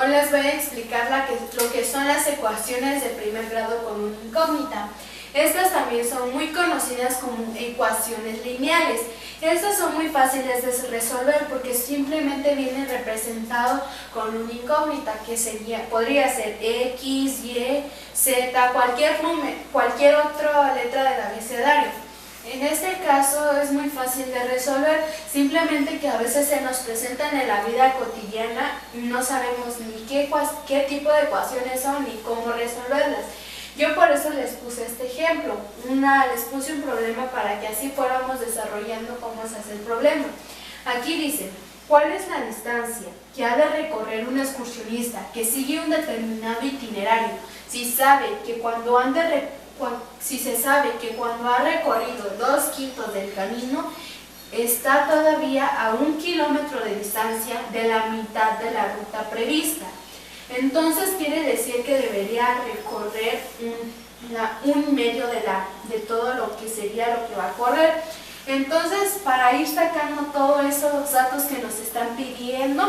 Hoy les voy a explicar lo que son las ecuaciones de primer grado con una incógnita. Estas también son muy conocidas como ecuaciones lineales. Estas son muy fáciles de resolver porque simplemente vienen representados con una incógnita que podría ser X, Y, Z, cualquier otra letra del abecedario. En este caso es muy fácil de resolver, simplemente que a veces se nos presentan en la vida cotidiana y no sabemos ni qué tipo de ecuaciones son ni cómo resolverlas. Yo por eso les puse este ejemplo, les puse un problema para que así fuéramos desarrollando cómo se hace el problema. Aquí dice, ¿cuál es la distancia que ha de recorrer un excursionista que sigue un determinado itinerario si se sabe que cuando ha recorrido 2/5 del camino, está todavía a 1 kilómetro de distancia de la mitad de la ruta prevista? Entonces quiere decir que debería recorrer un medio de todo lo que sería lo que va a correr. Entonces, para ir sacando todos esos datos que nos están pidiendo,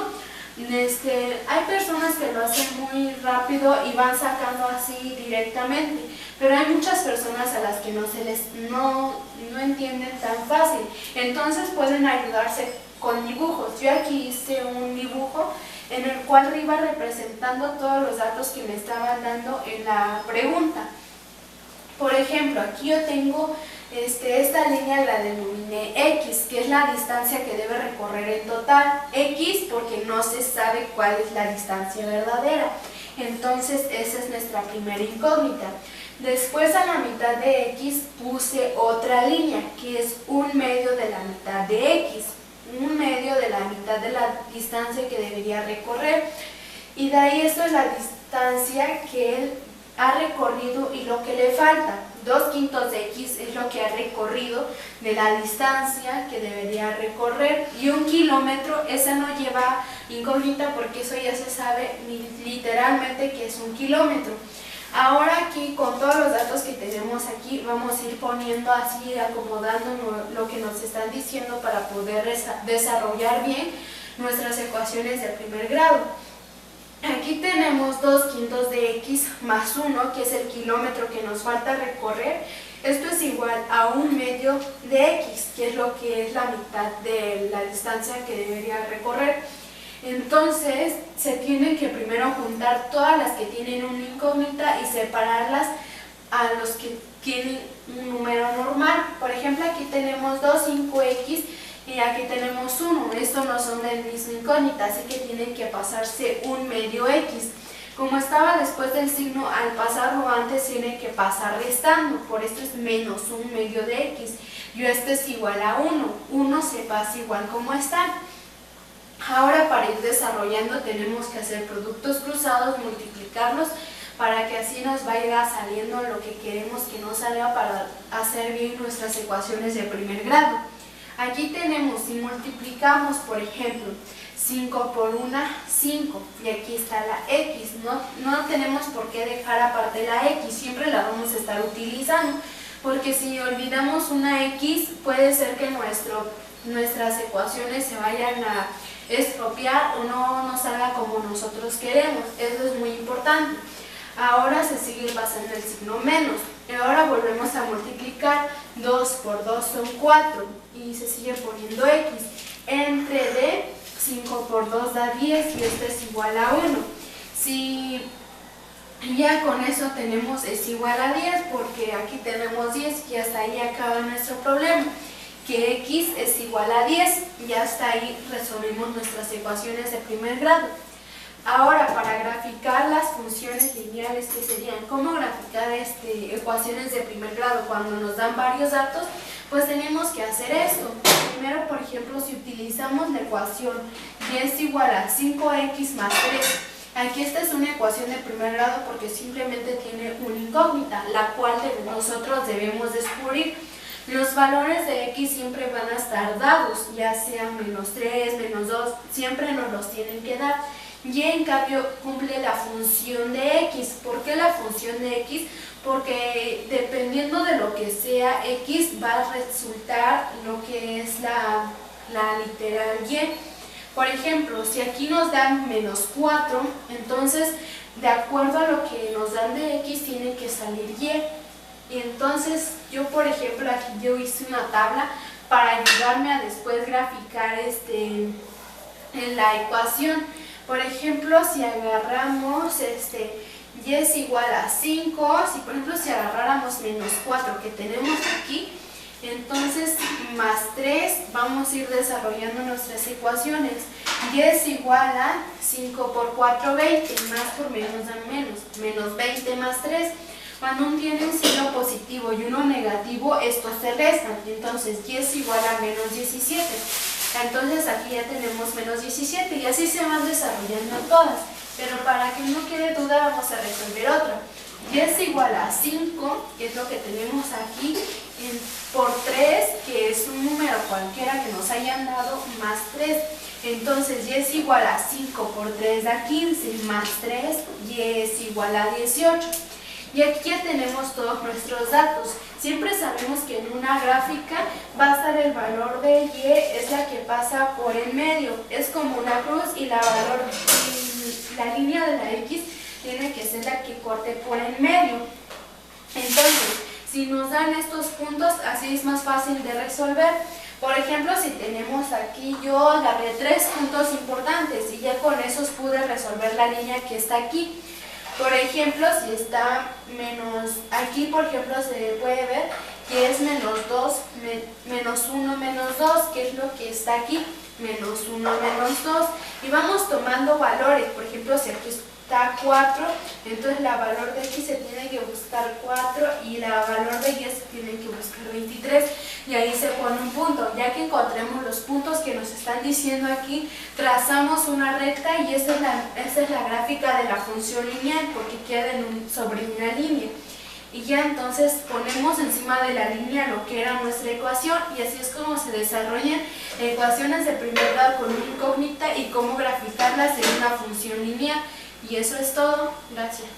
hay personas que lo hacen muy rápido y van sacando así directamente, pero hay muchas personas a las que no entienden tan fácil. Entonces pueden ayudarse con dibujos. Yo aquí hice un dibujo en el cual iba representando todos los datos que me estaban dando en la pregunta. Por ejemplo, aquí yo tengo esta línea, la denominé X, que es la distancia que debe recorrer en total. X porque no se sabe cuál es la distancia verdadera. Entonces esa es nuestra primera incógnita. Después a la mitad de X puse otra línea, que es 1/2 de la mitad de X. 1/2 de la mitad de la distancia que debería recorrer. Y de ahí esto es la distancia que él ha recorrido y lo que le falta. 2/5 de X es lo que ha recorrido de la distancia que debería recorrer. Y 1 kilómetro, esa no lleva incógnita porque eso ya se sabe literalmente que es 1 kilómetro. Ahora aquí con todos los datos que tenemos aquí vamos a ir poniendo así, acomodando lo que nos están diciendo para poder desarrollar bien nuestras ecuaciones de primer grado. Aquí tenemos 2/5 de X más 1, que es el kilómetro que nos falta recorrer. Esto es igual a 1/2 de X, que es lo que es la mitad de la distancia que debería recorrer. Entonces, se tienen que primero juntar todas las que tienen una incógnita y separarlas a los que tienen un número normal. Por ejemplo, aquí tenemos 2/5X y aquí tenemos 1. Estos no son del mismo incógnita, así que tienen que pasarse 1/2 X. Como estaba después del signo, al pasarlo antes tiene que pasar restando. Por esto es menos 1/2 de X. Y esto es igual a 1. 1 se pasa igual como está. Ahora para ir desarrollando tenemos que hacer productos cruzados, multiplicarlos para que así nos vaya saliendo lo que queremos que nos salga para hacer bien nuestras ecuaciones de primer grado. Aquí tenemos, si multiplicamos, por ejemplo, 5 por 1, 5, y aquí está la X. No tenemos por qué dejar aparte la X, siempre la vamos a estar utilizando, porque si olvidamos una X, puede ser que nuestras ecuaciones se vayan a estropear o no nos salga como nosotros queremos. Eso es muy importante. Ahora se sigue pasando el signo menos. Y ahora volvemos a multiplicar. 2 por 2 son 4 y se sigue poniendo X. Entre D, 5 por 2 da 10 y esto es igual a 1. Si ya con eso tenemos es igual a 10 porque aquí tenemos 10 y hasta ahí acaba nuestro problema. Que X es igual a 10, ya hasta ahí resolvimos nuestras ecuaciones de primer grado. Ahora, para graficar las funciones lineales, que serían cómo graficar ecuaciones de primer grado cuando nos dan varios datos, pues tenemos que hacer esto. Primero, por ejemplo, si utilizamos la ecuación y es igual a 5X más 3, aquí esta es una ecuación de primer grado porque simplemente tiene una incógnita, la cual nosotros debemos descubrir. Los valores de X siempre van a estar dados, ya sean -3, -2, siempre nos los tienen que dar. Y en cambio cumple la función de X. ¿Por qué la función de X? Porque dependiendo de lo que sea X va a resultar lo que es la literal Y. Por ejemplo, si aquí nos dan menos 4, entonces de acuerdo a lo que nos dan de X tiene que salir Y. Y entonces yo, por ejemplo, aquí yo hice una tabla para ayudarme a después graficar en la ecuación. Por ejemplo, si agarramos Y es igual a 5, si por ejemplo si agarráramos menos 4 que tenemos aquí, entonces más 3 vamos a ir desarrollando nuestras ecuaciones. Y es igual a 5 por 4, 20, más por menos da menos, menos 20 más 3. Cuando uno tiene un signo positivo y uno negativo, estos se restan, entonces Y es igual a menos 17. Entonces aquí ya tenemos menos 17 y así se van desarrollando todas. Pero para que no quede duda vamos a resolver otra. Y es igual a 5, que es lo que tenemos aquí, por 3, que es un número cualquiera que nos hayan dado, más 3. Entonces Y es igual a 5 por 3 da 15, más 3, Y es igual a 18. Y aquí ya tenemos todos nuestros datos. Siempre sabemos que en una gráfica va a estar el valor de Y, es la que pasa por el medio. Es como una cruz y la línea de la X tiene que ser la que corte por el medio. Entonces, si nos dan estos puntos, así es más fácil de resolver. Por ejemplo, si tenemos aquí, yo agarré 3 puntos importantes y ya con esos pude resolver la línea que está aquí. Por ejemplo, si está menos, aquí por ejemplo se puede ver que es menos 2, menos 1, menos 2, que es lo que está aquí, menos 1, menos 2. Y vamos tomando valores, por ejemplo, si aquí está 4, entonces la valor de X se tiene que buscar 4 y la valor de Y se tiene que buscar 23. Y ahí se pone un punto. Ya que encontremos los puntos que nos están diciendo aquí, trazamos una recta y esa es la gráfica de la función lineal porque queda sobre una línea. Y ya entonces ponemos encima de la línea lo que era nuestra ecuación y así es como se desarrollan ecuaciones de primer grado con una incógnita y cómo graficarlas en una función lineal. Y eso es todo. Gracias.